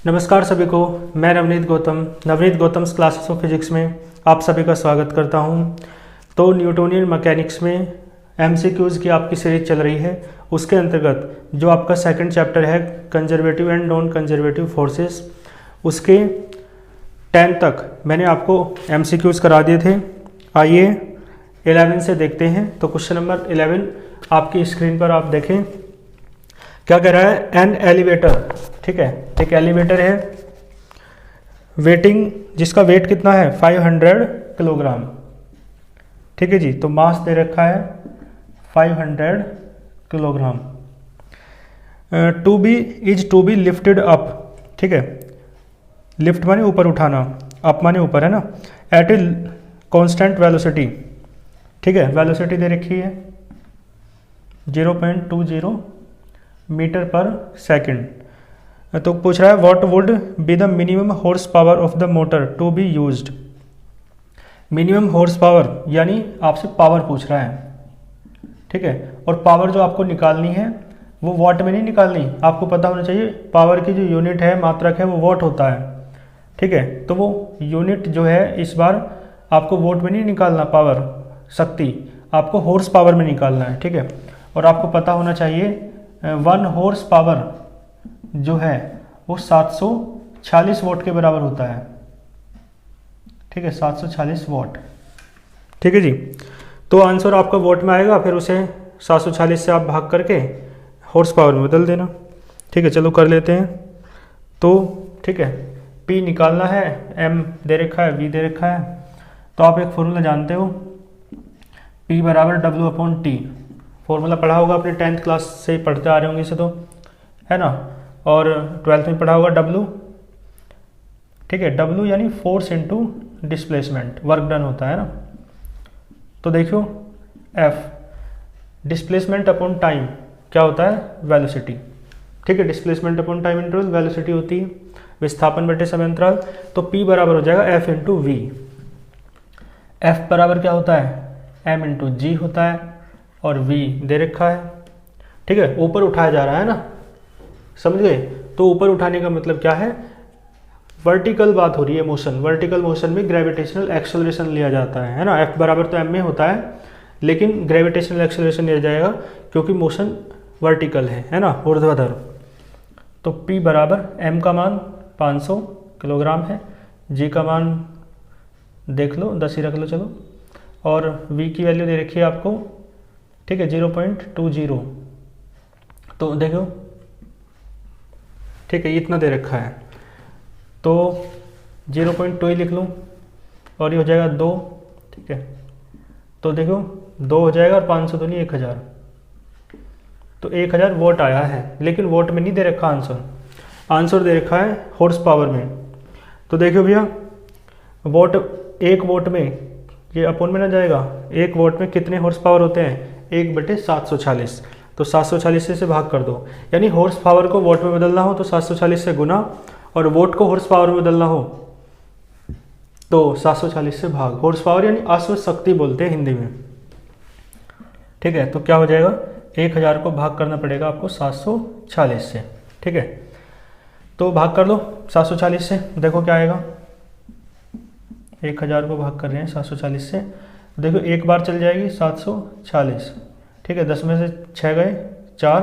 नमस्कार सभी को। मैं Navneet Gautam classes of physics में आप सभी का स्वागत करता हूं। तो न्यूटोनियन मैकेनिक्स में एमसीक्यूज़ की आपकी सीरीज चल रही है। उसके अंतर्गत जो आपका सेकंड चैप्टर है conservative and non conservative forces, उसके 10 तक मैंने आपको एमसीक्यूज़ करा दिए थे। आइए 11 से देखते हैं। तो क्वेश्चन नंबर 11 आपकी स्क्रीन पर आप देखें क्या कह रहा है। एन एलिवेटर, ठीक है, एक एलिवेटर है वेटिंग, जिसका वेट कितना है 500 किलोग्राम, ठीक है जी। तो मास दे रखा है 500 kilogram. To be lifted up, ठीक है, लिफ्ट माने ऊपर उठाना, अप माने ऊपर है ना, एट ए कांस्टेंट वेलोसिटी, ठीक है। वेलोसिटी दे रखी है 0.20 मीटर पर सेकंड। तो पूछ रहा है what would be the minimum horsepower of the motor to be used. Minimum horsepower यानी आपसे पावर पूछ रहा है, ठीक है। और पावर जो आपको निकालनी है वो वॉट में नहीं निकालनी, आपको पता होना चाहिए पावर की जो यूनिट है, मात्रक है, वो वॉट होता है, ठीक है। तो वो यूनिट जो है इस बार आपको वोट में नहीं निकालना, पावर शक्ति आपको हॉर्स पावर में निकालना है, ठीक है। और आपको पता होना चाहिए 1 हॉर्स पावर जो है वो 746 वॉट के बराबर होता है, ठीक है, 746 वॉट, ठीक है जी। तो आंसर आपका वॉट में आएगा, फिर उसे 746 से आप भाग करके हॉर्स पावर में बदल देना, ठीक है। चलो कर लेते हैं। तो ठीक है, P निकालना है, M दे रखा है, V दे रखा है। तो आप एक फॉर्मूला जानते हो, P बराबर W/T। फॉर्मूला पढ़ा होगा अपने 10th क्लास से पढ़ते आ रहे होंगे इसे, तो है ना, और 12th में पढ़ा होगा W, ठीक है। W यानी force into displacement, work done होता है ना। तो देखो F डिस्प्लेसमेंट अपॉन टाइम क्या होता है, वेलोसिटी, ठीक है। Displacement upon time interval velocity होती है, विस्थापन बटे समय अंतराल। तो P बराबर हो जाएगा F इंटू वी। F बराबर क्या होता है, M इंटू जी होता है, और V दे रखा है, ठीक है। ऊपर उठाया जा रहा है ना, समझ गए। तो ऊपर उठाने का मतलब क्या है, वर्टिकल बात हो रही है, मोशन। वर्टिकल मोशन में ग्रेविटेशनल एक्सेलरेशन लिया जाता है ना। F बराबर तो M में होता है, लेकिन ग्रेविटेशनल एक्सेलरेशन लिया जाएगा क्योंकि मोशन वर्टिकल है ना, ऊर्ध्वाधर। तो P बराबर M का मान 500 किलोग्राम है, G का मान देख लो 10 ही रख लो चलो, और V की वैल्यू दे रखी है आपको, ठीक है, 0.20। तो देखो, ठीक है, इतना दे रखा है, तो 0.2 ही लिख लूँ और ये हो जाएगा 2, ठीक है। तो देखो 2 हो जाएगा और 500 तो नहीं 1000, तो 1000 वोट आया है, लेकिन वोट में नहीं दे रखा आंसर दे रखा है हॉर्स पावर में। तो देखो भैया, वोट, 1 वोट में ये अपोन में ना जाएगा, 1 वोट में कितने हॉर्स पावर होते हैं, 1/746। तो 746 से भाग कर दो, यानी हॉर्स पावर को वोट में बदलना हो तो 746 से गुना, और वोट को हॉर्स पावर में बदलना हो तो 746 से भाग। हॉर्स पावर यानी अश्व शक्ति बोलते हैं हिंदी में, ठीक है। तो क्या हो जाएगा, 1000 को भाग करना पड़ेगा आपको 746 से, ठीक है। तो भाग कर लो 746 से, देखो क्या आएगा। 1000 को भाग कर रहे हैं 746 से, देखो एक बार चल जाएगी 746, ठीक है। 10 में से 6 गए 4,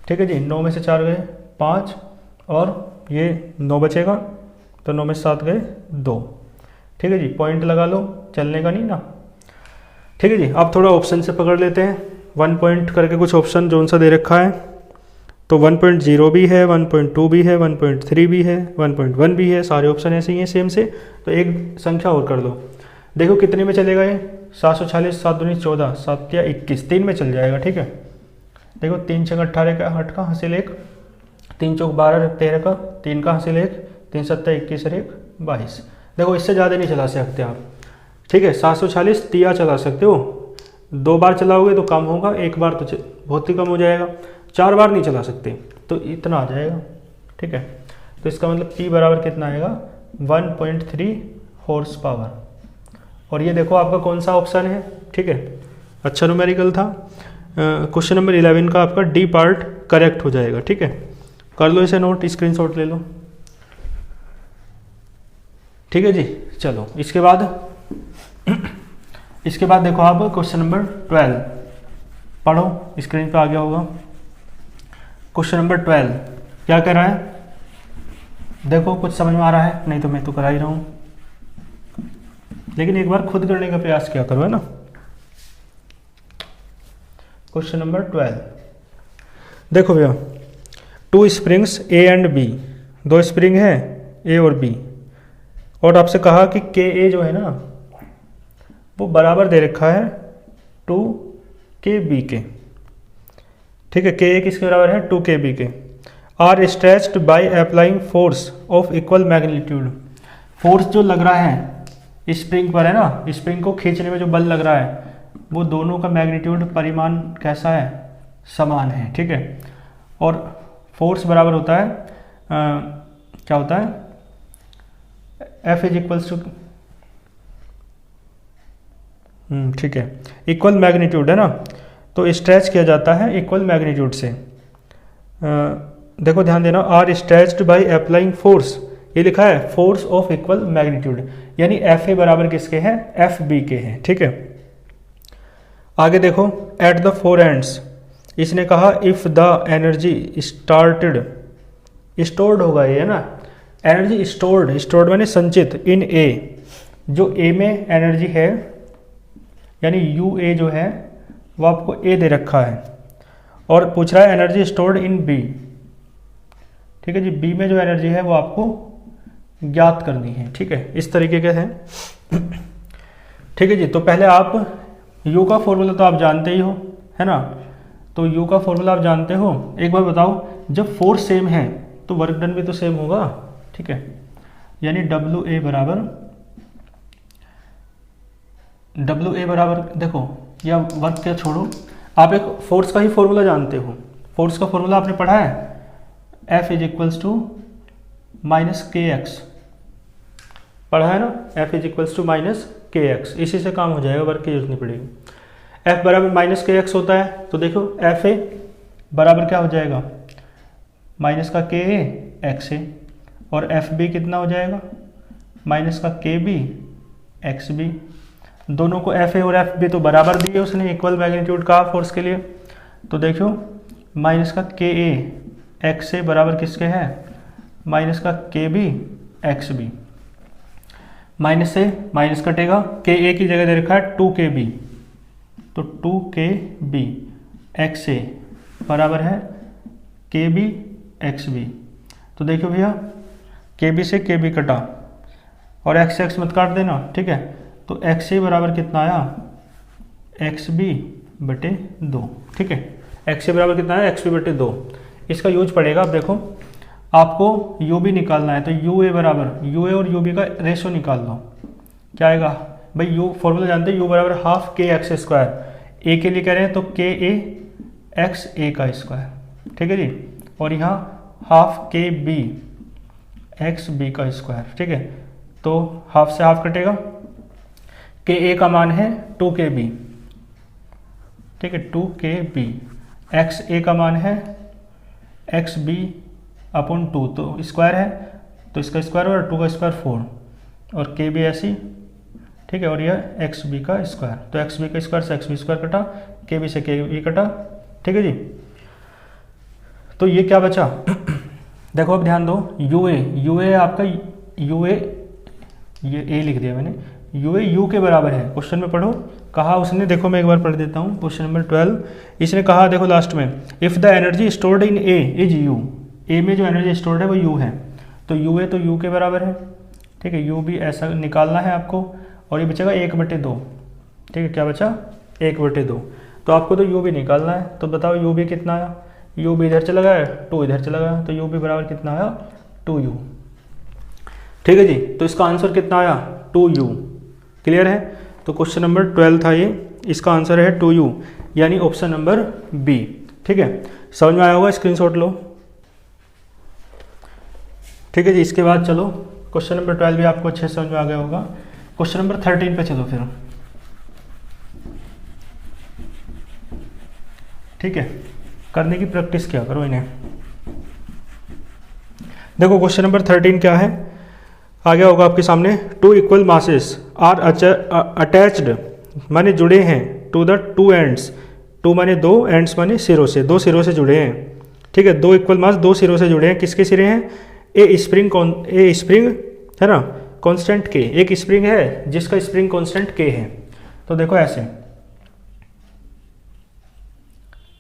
ठीक है जी। 9 में से 4 गए 5, और ये 9 बचेगा, तो 9 में से 7 गए 2, ठीक है जी। पॉइंट लगा लो, चलने का नहीं ना, ठीक है जी। अब थोड़ा ऑप्शन से पकड़ लेते हैं, 1 पॉइंट करके कुछ ऑप्शन जोन सा दे रखा है। तो 1.0 भी है, 1.2 भी है, 1.3 भी है, 1.1 भी है, सारे ऑप्शन ऐसे ही हैं सेम से। तो एक संख्या और कर दो, देखो कितने में चलेगा ये, 746, 7 दूनी 14, 7 या 21, 3 में चल जाएगा, ठीक है। देखो 3 6 18 का 8 का हासिल 1, 3 चौक 12 13 का, 3 का हासिल 1, 3 7 21 और 1 22। देखो इससे ज़्यादा नहीं चला सकते आप, ठीक है। 746 तिया चला सकते हो, 2 बार चलाओगे तो कम होगा, 1 बार तो बहुत ही कम हो जाएगा, 4 बार नहीं चला सकते, तो इतना आ जाएगा, ठीक है। तो इसका मतलब P बराबर कितना आएगा, 1.3 हॉर्स पावर। और ये देखो आपका कौन सा ऑप्शन है, ठीक है, अच्छा न्यूमेरिकल था। क्वेश्चन नंबर 11 का आपका डी पार्ट करेक्ट हो जाएगा, ठीक है। कर लो इसे नोट, स्क्रीनशॉट ले लो। ठीक है जी। चलो इसके बाद देखो आप क्वेश्चन नंबर 12 पढ़ो, स्क्रीन पे आ गया होगा। क्वेश्चन नंबर 12 क्या कर रहा है, देखो कुछ समझ में आ रहा है, नहीं तो मैं तो करा ही रहा हूँ, लेकिन एक बार खुद करने का प्रयास किया करो, है ना। क्वेश्चन नंबर 12 देखो भैया, 2 springs A and B, 2 spring है ए और बी, और आपसे कहा कि के ए जो है ना वो बराबर दे रखा है 2 के बी के। ठीक है, के ए किसके बराबर है, 2 के बी के। Are stretched by applying force of equal magnitude, force जो लग रहा है स्प्रिंग पर है ना, स्प्रिंग को खींचने में जो बल लग रहा है वो दोनों का मैग्नीट्यूड परिमाण कैसा है, समान है। ठीक है, और फोर्स बराबर होता है क्या होता है, F इज इक्वल्स टू, ठीक है, इक्वल मैग्नीट्यूड है ना, तो स्ट्रेच किया जाता है इक्वल मैग्नीट्यूड से। देखो ध्यान देना, are stretched by applying force, ये लिखा है फोर्स ऑफ इक्वल मैग्नीट्यूड, यानी एफ ए बराबर किसके हैं, एफ बी के हैं। ठीक है, आगे देखो, एट द फोर एंड्स, इसने कहा if the energy started, stored होगा ये, है ना, एनर्जी स्टोर्ड, स्टोर्ड माने संचित, इन ए, जो ए में एनर्जी है यानी यू ए जो है वो आपको ए दे रखा है, और पूछ रहा है एनर्जी स्टोर्ड इन बी। ठीक है जी, बी में जो एनर्जी है वो आपको ज्ञात करनी है। ठीक है, इस तरीके के हैं। ठीक है जी, तो पहले आप यू का फॉर्मूला तो आप जानते ही हो, है ना, तो यू का फॉर्मूला आप जानते हो। एक बार बताओ, जब फोर्स सेम है तो वर्क डन भी तो सेम होगा। ठीक है, यानी डब्ल्यू ए बराबर देखो, या वर्क क्या छोड़ो, आप एक फोर्स का ही फॉर्मूला जानते हो, फोर्स का फॉर्मूला आपने पढ़ा है, F is equals to minus K X, पढ़ा है ना, F is equals to minus K X, इसी से काम हो जाएगा, वर्क की जरूरत नहीं पड़ेगी। F बराबर माइनस के एक्स होता है, तो देखो एफ ए बराबर क्या हो जाएगा, माइनस का के ए एक्स ए, और एफ बी कितना हो जाएगा, माइनस का के बी एक्स बी। दोनों को एफ ए और एफ बी तो बराबर दिए उसने, इक्वल मैग्नीट्यूड का फोर्स के लिए, तो देखो माइनस का के ए एक्स ए बराबर किसके है, माइनस का के बी एक्स बी। माइनस से माइनस कटेगा, के ए की जगह दे रखा है 2 के बी, तो 2 के बी एक्स ए बराबर है के बी एक्स बी। तो देखो भैया, के बी से के बी कटा और एक्स एक्स मत काट देना। ठीक है, तो एक्स ए बराबर कितना आया, एक्स बी बटे 2। ठीक है, एक्स ए बराबर कितना है, एक्स बी बटे 2। इसका यूज पड़ेगा। अब देखो, आपको यू बी निकालना है, तो यू ए बराबर, यू ए और यू बी का रेशो निकाल लो, क्या आएगा भाई, यू फॉर्मूला जानते हैं, यू बराबर हाफ के एक्स स्क्वायर, ए के लिए कह रहे हैं तो के ए एक्स ए का स्क्वायर। ठीक है जी, और यहाँ हाफ के बी एक्स बी का स्क्वायर। ठीक है, तो हाफ से हाफ कटेगा, के ए का मान है 2 के बी। ठीक है, 2 के बी, एक्स ए का मान है एक्स बी अपॉन 2, तो स्क्वायर है तो इसका स्क्वायर और 2 का स्क्वायर 4, और के बी ऐसी। ठीक है, और यह एक्स बी का स्क्वायर, तो एक्स बी का स्क्वायर से एक्स बी स्क्वायर कटा, के बी से के बी कटा। ठीक है जी, तो ये क्या बचा देखो, अब ध्यान दो, यू ए आपका, यू ए, ये ए लिख दिया मैंने, यू ए यू के बराबर है। क्वेश्चन में पढ़ो, कहा उसने, देखो मैं एक बार पढ़ देता हूँ, क्वेश्चन नंबर 12, इसने कहा देखो लास्ट में, if the energy stored in A is U, A में जो एनर्जी स्टोर्ड है वो यू है, तो यू ए तो यू के बराबर है। ठीक है, यू भी ऐसा निकालना है आपको, और ये बचेगा 1/2। ठीक है, क्या बचा, 1/2, तो आपको तो यू भी निकालना है, तो बताओ यू भी कितना आया, यू भी इधर चला गया, 2 इधर चला गया, तो यू भी बराबर कितना आया, 2u। ठीक है जी, तो इसका आंसर कितना आया, 2u। क्लियर है, तो क्वेश्चन नंबर 12 था ये, इसका आंसर है 2u, यानी ऑप्शन नंबर बी। ठीक है, समझ में आया होगा, स्क्रीनशॉट लो। ठीक है जी, इसके बाद चलो, क्वेश्चन नंबर 12 भी आपको अच्छे से समझ में आ गया होगा। क्वेश्चन नंबर 13 पे चलो फिर। ठीक है, करने की प्रैक्टिस क्या करो इन्हें। देखो क्वेश्चन नंबर 13 क्या है, आ गया होगा आपके सामने। Two equal masses are attached माने जुड़े हैं to the two ends, two माने दो, एंड्स माने सिरों से, दो सिरों से जुड़े हैं। ठीक है, दो इक्वल मास दो सिरों से जुड़े हैं। किसके सिरे हैं? ए स्प्रिंग है ना, कांस्टेंट के, एक स्प्रिंग है जिसका स्प्रिंग कांस्टेंट के है। तो देखो ऐसे,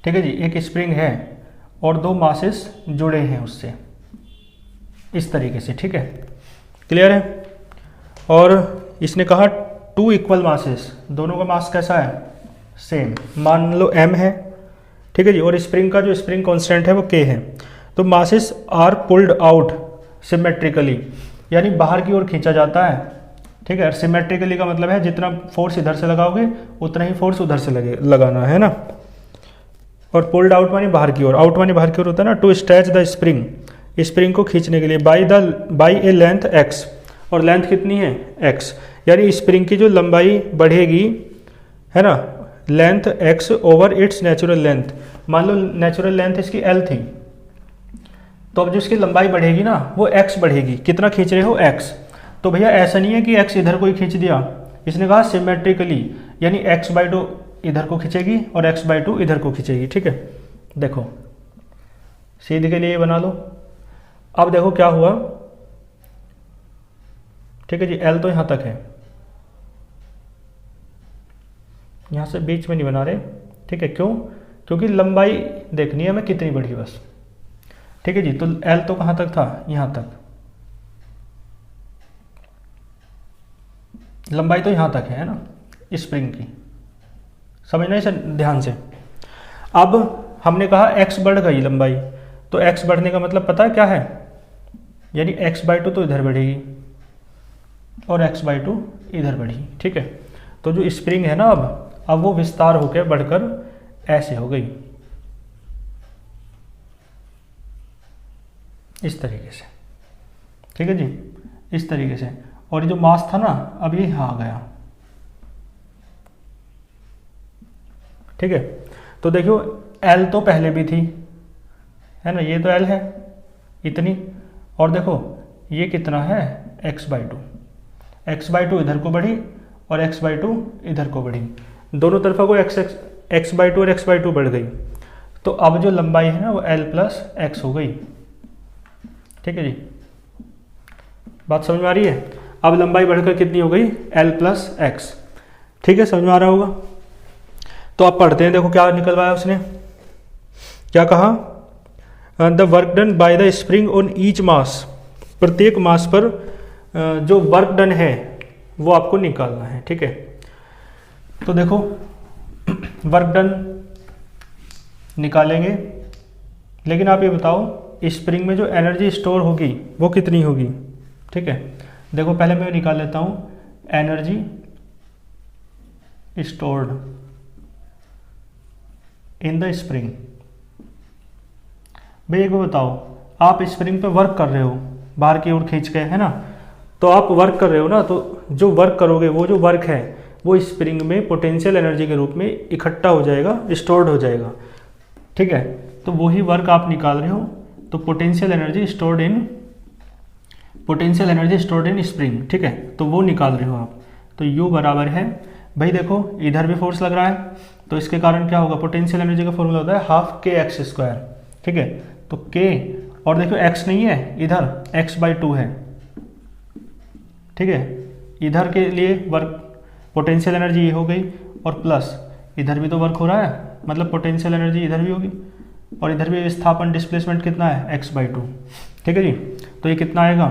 ठीक है जी, एक स्प्रिंग है और दो मासेस जुड़े हैं उससे, इस तरीके से। ठीक है, क्लियर है। और इसने कहा टू इक्वल मासेस, दोनों का मास कैसा है? सेम। मान लो m है, ठीक है जी, और स्प्रिंग का जो स्प्रिंग कांस्टेंट है वो k है। तो masses are pulled out symmetrically, यानी बाहर की ओर खींचा जाता है। ठीक है, सिमेट्रिकली का मतलब है जितना फोर्स इधर से लगाओगे उतना ही फोर्स उधर से लगाना है ना। और पुल्ड आउट मानी बाहर की ओर, आउट मानी बाहर की ओर होता है ना। To stretch the spring, spring को खींचने के लिए, बाई ए लेंथ x, और लेंथ कितनी है? x, यानी स्प्रिंग की जो लंबाई बढ़ेगी है ना, length x over it's natural length. मान लो नेचुरल लेंथ इसकी l थी, तो अब जो इसकी लंबाई बढ़ेगी ना वो x बढ़ेगी। कितना खींच रहे हो? x। तो भैया ऐसा नहीं है कि x इधर को ही खींच दिया, इसने कहा सिमेट्रिकली, यानी x/2 इधर को खींचेगी और x/2 इधर को खींचेगी। ठीक है, देखो सीधे के लिए बना लो। अब देखो क्या हुआ, ठीक है जी, L तो यहाँ तक है, यहाँ से बीच में नहीं बना रहे। ठीक है, क्यों? क्योंकि लंबाई देखनी है हमें कितनी बढ़ी बस। ठीक है जी, तो L तो कहाँ तक था? यहाँ तक, लंबाई तो यहाँ तक है ना स्प्रिंग की, समझना इसे ध्यान से। अब हमने कहा x बढ़ गई लंबाई, तो x बढ़ने का मतलब पता है क्या है? यानी x/2 तो इधर बढ़ेगी और x/2 इधर बढ़ी। ठीक है, तो जो स्प्रिंग है ना अब वो विस्तार होकर बढ़कर ऐसे हो गई, इस तरीके से। ठीक है जी, इस तरीके से। और ये जो मास था ना अब ये यहाँ आ गया। ठीक है, तो देखो L तो पहले भी थी है ना, ये तो L है इतनी, और देखो ये कितना है? x/2, x/2 इधर को बढ़ी और x/2 इधर को बढ़ी, दोनों तरफा को x/2 और x/2 बढ़ गई। तो अब जो लंबाई है ना वो L + x हो गई। ठीक है जी, बात समझ में आ रही है? अब लंबाई बढ़कर कितनी हो गई? L + x। ठीक है, समझ में आ रहा होगा। तो आप पढ़ते हैं, देखो क्या निकलवाया उसने, क्या कहा? The work done by the spring on each mass, प्रत्येक मास पर जो वर्क डन है वो आपको निकालना है। ठीक है, तो देखो वर्क डन निकालेंगे, लेकिन आप ये बताओ स्प्रिंग में जो एनर्जी स्टोर होगी वो कितनी होगी? ठीक है, देखो पहले मैं निकाल लेता हूँ energy stored in the spring. भाई एक बार बताओ, आप स्प्रिंग पे वर्क कर रहे हो बाहर की ओर खींच के, है ना, तो आप वर्क कर रहे हो ना, तो जो वर्क करोगे वो जो वर्क है वो स्प्रिंग में पोटेंशियल एनर्जी के रूप में इकट्ठा हो जाएगा, स्टोर्ड हो जाएगा। ठीक है, तो वही वर्क आप निकाल रहे हो, तो पोटेंशियल एनर्जी स्टोर्ड इन स्प्रिंग। ठीक है, तो वो निकाल रहे हो आप, तो U बराबर है, भाई देखो इधर भी फोर्स लग रहा है तो इसके कारण क्या होगा? पोटेंशियल एनर्जी का फॉर्मूला होता है ½ kx²। ठीक है, तो k, और देखो x नहीं है इधर, x/2 है। ठीक है, इधर के लिए वर्क पोटेंशियल एनर्जी ये हो गई, और प्लस इधर भी तो वर्क हो रहा है, मतलब पोटेंशियल एनर्जी इधर भी होगी, और इधर भी विस्थापन डिस्प्लेसमेंट कितना है? x/2। ठीक है जी, तो ये कितना आएगा?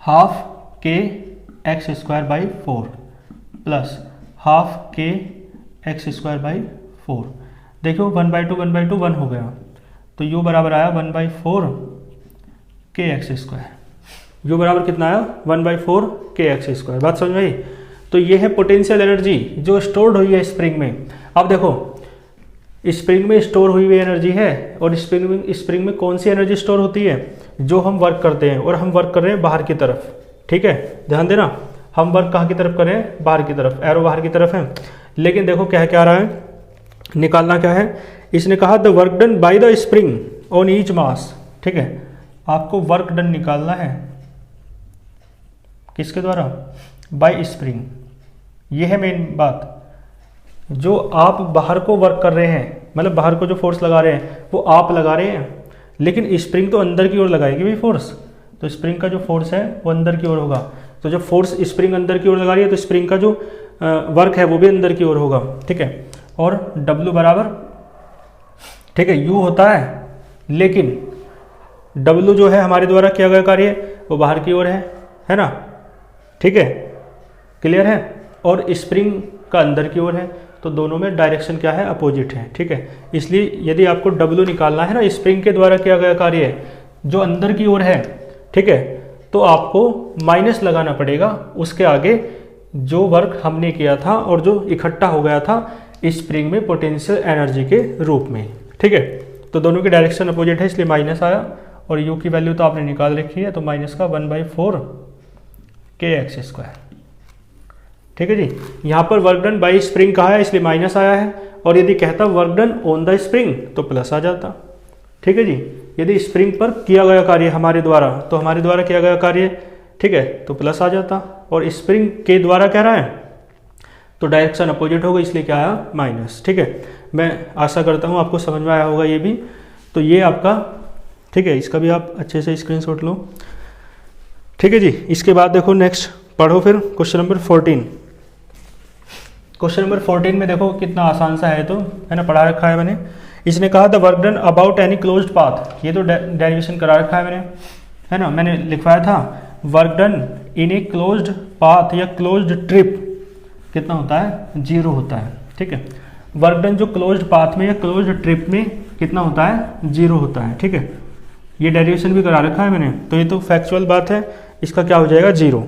½ kx²/4 प्लस ½ kx²/4। देखो 1/2 1/2 1 हो गया, तो U बराबर आया 1/4 kx²। U बराबर कितना आया? 1/4 kx²। बात समझ में आई? तो ये है पोटेंशियल एनर्जी जो स्टोर्ड हुई है स्प्रिंग में। अब देखो स्प्रिंग में स्टोर हुई हुई एनर्जी है, और स्प्रिंग में कौन सी एनर्जी स्टोर होती है? जो हम वर्क करते हैं, और हम वर्क कर रहे हैं बाहर की तरफ। ठीक है, ध्यान देना, हम वर्क कहाँ की तरफ कर रहे हैं? बाहर की तरफ, एरो बाहर की तरफ है। लेकिन देखो क्या रहा है, निकालना क्या है? इसने कहा the work done by the spring on each mass. ठीक है, आपको वर्क डन निकालना है किसके द्वारा, बाय स्प्रिंग। ये है मेन बात, जो आप बाहर को वर्क कर रहे हैं, मतलब बाहर को जो फोर्स लगा रहे हैं वो आप लगा रहे हैं, लेकिन स्प्रिंग तो अंदर की ओर लगाएगी भाई फोर्स, तो स्प्रिंग का जो फोर्स है वो अंदर की ओर होगा। तो जब फोर्स स्प्रिंग अंदर की ओर लगा रही है तो स्प्रिंग का जो वर्क है वो भी अंदर की ओर होगा, ठीक है। और W बराबर, ठीक है, U होता है, लेकिन W जो है हमारे द्वारा किया गया कार्य वो बाहर की ओर है ना, ठीक है, क्लियर है। और स्प्रिंग का अंदर की ओर है, तो दोनों में डायरेक्शन क्या है, अपोजिट है, ठीक है। इसलिए यदि आपको W निकालना है ना, स्प्रिंग के द्वारा किया गया कार्य है जो अंदर की ओर है, ठीक है, तो आपको माइनस लगाना पड़ेगा उसके आगे जो वर्क हमने किया था और जो इकट्ठा हो गया था स्प्रिंग में पोटेंशियल एनर्जी के रूप में, ठीक है। तो दोनों की डायरेक्शन अपोजिट है, इसलिए माइनस आया। और U की वैल्यू तो आपने निकाल रखी है, तो माइनस का 1/4 kx², ठीक है जी। यहाँ पर वर्क डन बाई स्प्रिंग कहा है इसलिए माइनस आया है, और यदि कहता work done on the spring तो प्लस आ जाता, ठीक है जी। यदि स्प्रिंग पर किया गया कार्य हमारे द्वारा, तो हमारे द्वारा किया गया कार्य, ठीक है, तो प्लस आ जाता, और स्प्रिंग के द्वारा कह रहा है तो डायरेक्शन अपोजिट होगा, इसलिए क्या आया, माइनस, ठीक है। मैं आशा करता हूँ आपको समझ में आया होगा ये भी। तो ये आपका, ठीक है, इसका भी आप अच्छे से स्क्रीनशॉट लो, ठीक है जी। इसके बाद देखो नेक्स्ट पढ़ो फिर क्वेश्चन नंबर 14। क्वेश्चन नंबर 14 में देखो कितना आसान सा है, तो है ना, पढ़ा रखा है मैंने। इसने कहा the work done about any closed path, ये तो डेरिवेशन करा रखा है मैंने, है ना, मैंने लिखवाया था work done in a closed path या क्लोज्ड ट्रिप कितना होता है, 0 होता है, ठीक है। वर्क डन जो क्लोज्ड पाथ में या क्लोज्ड ट्रिप में कितना होता है, 0 होता है, ठीक है। ये डेरिवेशन भी करा रखा है मैंने, तो ये तो फैक्चुअल बात है, इसका क्या हो जाएगा, 0,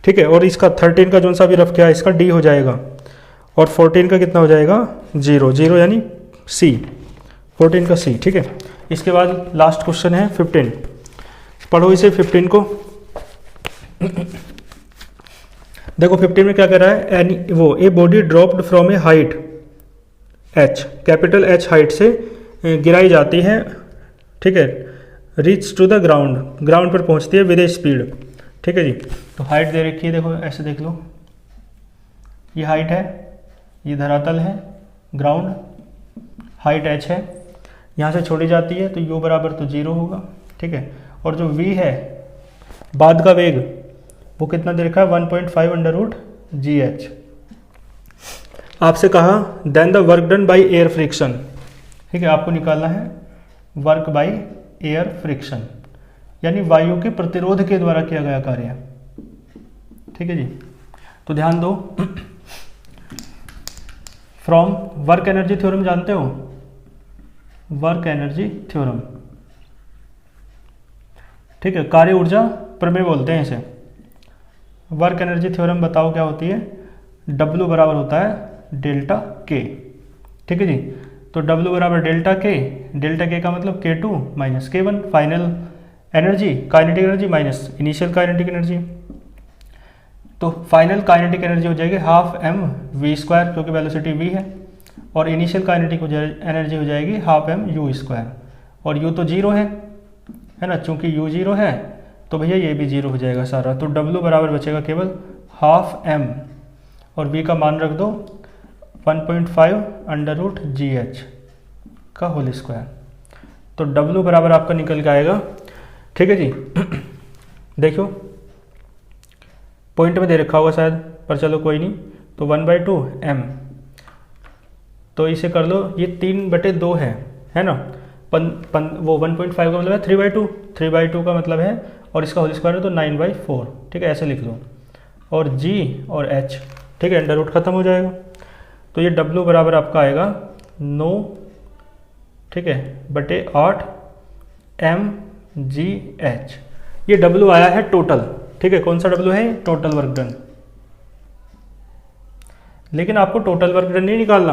ठीक है। और इसका 13 का जो सा भी रफ किया है इसका D हो जाएगा, और 14 का कितना हो जाएगा, 0, 0 यानी C, 14 का C, ठीक है। इसके बाद लास्ट क्वेश्चन है 15, पढ़ो इसे 15 को। देखो 15 में क्या कह रहा है, a body dropped from a height H, capital H height से गिराई जाती है, ठीक है, reach to the ground, ground पर पहुंचती है विद ए स्पीड, ठीक है जी। तो हाइट दे रखी है, देखो ऐसे देख लो, ये हाइट है, ये धरातल है, ग्राउंड, हाइट h है, यहाँ से छोड़ी जाती है तो u बराबर तो 0 होगा, ठीक है। और जो v है बाद का वेग वो कितना दे रखा है, 1.5 √gh। आपसे कहा then the work done by air friction, ठीक है, आपको निकालना है वर्क बाय एयर फ्रिक्शन, यानी वायु के प्रतिरोध के द्वारा किया गया कार्य, ठीक है जी। तो ध्यान दो, फ्रॉम वर्क एनर्जी थ्योरम जानते हो, वर्क एनर्जी थ्योरम, ठीक है, कार्य ऊर्जा प्रमेय बोलते हैं इसे। वर्क एनर्जी थ्योरम बताओ क्या होती है, W बराबर होता है डेल्टा K, ठीक है जी। तो W बराबर डेल्टा K का मतलब K2 minus K1, final energy kinetic energy minus initial kinetic energy. तो फाइनल काइनेटिक एनर्जी हो जाएगी हाफ mv², क्योंकि वेलोसिटी v है, और इनिशियल काइनेटिक एनर्जी हो जाएगी हाफ mu², और u तो 0 है ना, चूंकि u 0 है तो भैया ये भी 0 हो जाएगा सारा। तो W बराबर बचेगा केवल हाफ m, और v का मान रख दो 1.5 √gh का होल स्क्वायर। तो W बराबर आपका निकल के आएगा, ठीक है जी। देखो पॉइंट में दे रखा होगा शायद, पर चलो कोई नहीं, तो 1/2 m, तो इसे कर लो, ये 3/2 है ना, वो 1.5 का मतलब है 3/2 का मतलब है, और इसका होल स्क्वायर है तो 9/4, ठीक है, ऐसे लिख लो, और g और h, ठीक है, अंडर रूट खत्म हो जाएगा। तो ये W बराबर आपका आएगा 9, ठीक है, बटे 8 mgh। ये W आया है टोटल, ठीक है, कौन सा W है, टोटल वर्क डन। लेकिन आपको टोटल वर्क डन नहीं निकालना,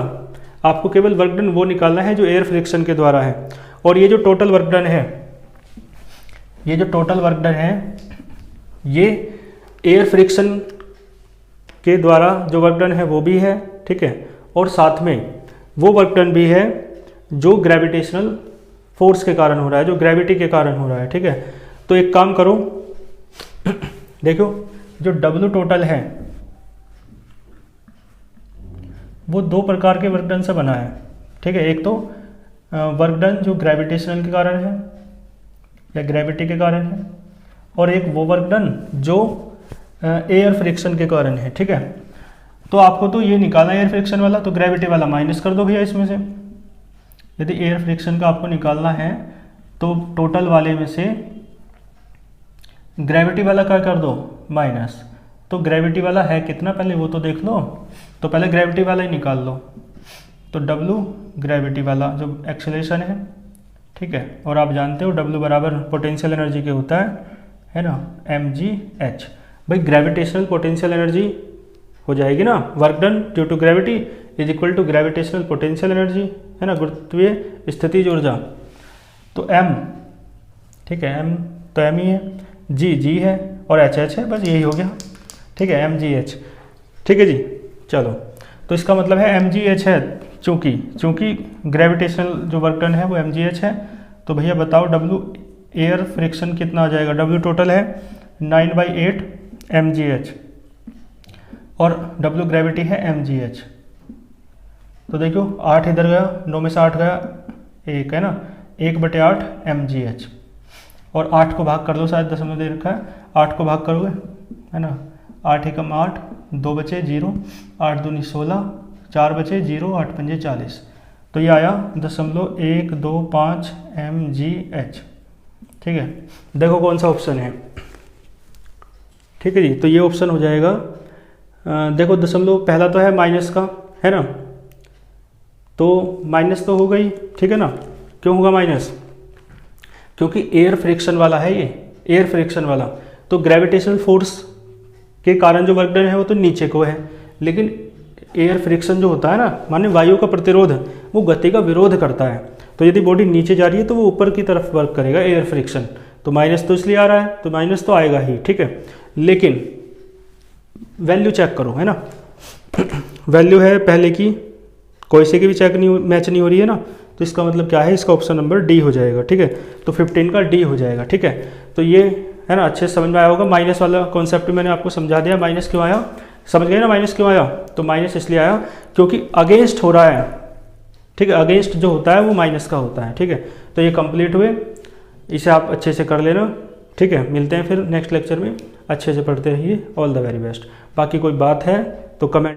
आपको केवल वर्क डन वो निकालना है जो एयर फ्रिक्शन के द्वारा है। और ये जो टोटल वर्क डन है, ये जो टोटल वर्क डन है, ये एयर फ्रिक्शन के द्वारा जो वर्क डन है वो भी है, ठीक है, और साथ में वो वर्क डन भी है जो ग्रेविटेशनल फोर्स के कारण हो रहा है, जो ग्रेविटी के कारण हो रहा है, ठीक है। तो एक काम करो, देखो जो W टोटल है वो दो प्रकार के वर्क डन से बना है, ठीक है। एक तो वर्क डन जो ग्रेविटेशनल के कारण है या ग्रेविटी के कारण है, और एक वो वर्क डन जो एयर फ्रिक्शन के कारण है, ठीक है। तो आपको तो ये निकालना है एयर फ्रिक्शन वाला, तो ग्रेविटी वाला माइनस कर दो भैया इसमें से। यदि एयर फ्रिक्शन का आपको निकालना है तो टोटल वाले में से ग्रेविटी वाला क्या कर दो, माइनस। तो ग्रेविटी वाला है कितना पहले वो तो देख लो, तो पहले ग्रेविटी वाला ही निकाल लो। तो W ग्रेविटी वाला जो एक्सेलरेशन है, ठीक है, और आप जानते हो W बराबर पोटेंशियल एनर्जी के होता है ना, mgh। भाई ग्रेविटेशनल पोटेंशियल एनर्जी हो जाएगी ना, work done due to gravity is equal to gravitational potential energy, है ना, गुरुत्वीय स्थितिज ऊर्जा। तो m, ठीक है, m तो m ही है, g है और h है, बस यही हो गया, ठीक है, mgh, ठीक है जी। चलो, तो इसका मतलब है mgh है, चूंकि ग्रेविटेशनल जो वर्क डन है वो mgh है। तो भैया बताओ W एयर फ्रिक्शन कितना आ जाएगा, W टोटल है 9/8 mgh और W ग्रेविटी है mgh। तो देखो 8 इधर गया, 9 में से 8 गया 1, है ना, 1/8 mgh। और 8 को भाग कर लो, शायद दशमलव दे रखा है, 8 को भाग करोगे, है ना, 8 एकम 8, 2 बचे 0, 8 दूनी 16, 4 बचे 0, 8 पंजे 40। तो ये आया 0.125 mgh, ठीक है। देखो कौन सा ऑप्शन है, ठीक है जी। तो ये ऑप्शन हो जाएगा, देखो दशमलव पहला तो है माइनस का, है ना, तो माइनस तो हो गई, ठीक है ना। क्यों होगा माइनस, क्योंकि एयर फ्रिक्शन वाला है ये, एयर फ्रिक्शन वाला। तो ग्रेविटेशनल फोर्स के कारण जो वर्क डन है वो तो नीचे को है, लेकिन एयर फ्रिक्शन जो होता है ना, माने वायु का प्रतिरोध, वो गति का विरोध करता है। तो यदि बॉडी नीचे जा रही है तो वो ऊपर की तरफ वर्क करेगा एयर फ्रिक्शन। तो माइनस तो इसलिए आ रहा है, तो माइनस तो आएगा ही, ठीक है। लेकिन वैल्यू चेक करो, है ना, वैल्यू है पहले की, कोई से की भी चेक नहीं, मैच नहीं हो रही है ना, तो इसका मतलब क्या है, इसका ऑप्शन नंबर डी हो जाएगा, ठीक है। तो 15 का डी हो जाएगा, ठीक है। तो ये है ना, अच्छे से समझ में आया होगा। माइनस वाला कॉन्सेप्ट मैंने आपको समझा दिया, माइनस क्यों आया, समझ गए ना माइनस क्यों आया। तो माइनस इसलिए आया क्योंकि अगेंस्ट हो रहा है, ठीक है, अगेंस्ट जो होता है वो माइनस का होता है, ठीक है। तो ये कंप्लीट हुए, इसे आप अच्छे से कर लेना, ठीक है। मिलते हैं फिर नेक्स्ट लेक्चर में, अच्छे से पढ़ते रहिए, ऑल द वेरी बेस्ट। बाकी कोई बात है तो कमेंट